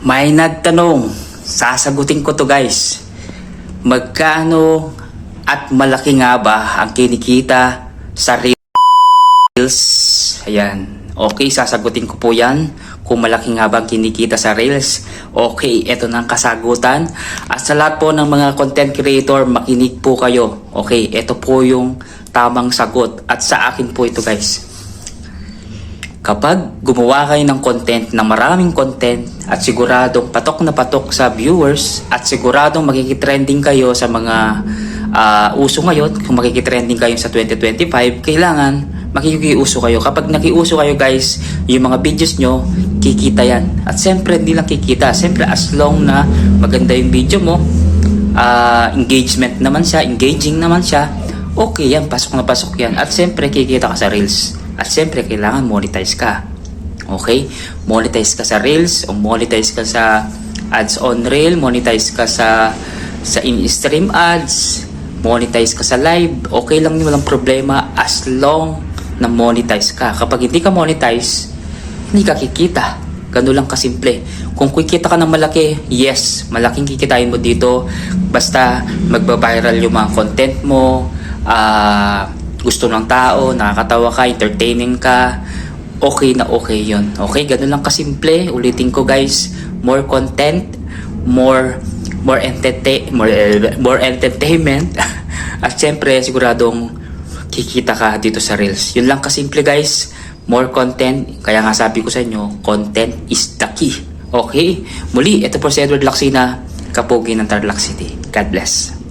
May nagtanong, sasagutin ko to guys. Magkano at malaki nga ba ang kinikita sa Reels? Ayan. Okay, sasagutin ko po yan. Kung malaki nga ba ang kinikita sa Reels? Okay, eto na ang kasagutan. At sa lahat po ng mga content creator, makinig po kayo. Okay, eto po yung tamang sagot. At sa akin po ito guys. Kapag gumawa kayo ng content, na maraming content, at siguradong patok na patok sa viewers, at siguradong makikitrending kayo sa mga uso ngayon, kung makikitrending kayo sa 2025, kailangan makikiuso kayo. Kapag nakiuso kayo guys, yung mga videos nyo, kikita yan. At siyempre, hindi lang kikita. Siyempre, as long na maganda yung video mo, engagement naman siya, engaging naman siya, okay yan, pasok na pasok yan. At siyempre, kikita ka sa Reels. At siyempre, kailangan monetize ka. Okay? Monetize ka sa Reels, o monetize ka sa ads on Reel, monetize ka sa in-stream ads, monetize ka sa live. Okay lang yun, walang problema as long na monetize ka. Kapag hindi ka monetize, hindi ka kikita. Ganun lang kasimple. Kung kikita ka ng malaki, yes, malaking kikitain mo dito. Basta magbabiral yung mga content mo, gusto ng tao, nakakatawa ka, entertaining ka, okay na okay yun. Okay, ganun lang kasimple. Ulitin ko guys, more content, more entertainment, at syempre siguradong kikita ka dito sa Reels. Yun lang kasimple guys, more content. Kaya nga sabi ko sa inyo, content is the key. Okay, muli, ito po si Edward Lacsina, Kapogi ng Tarlac City. God bless.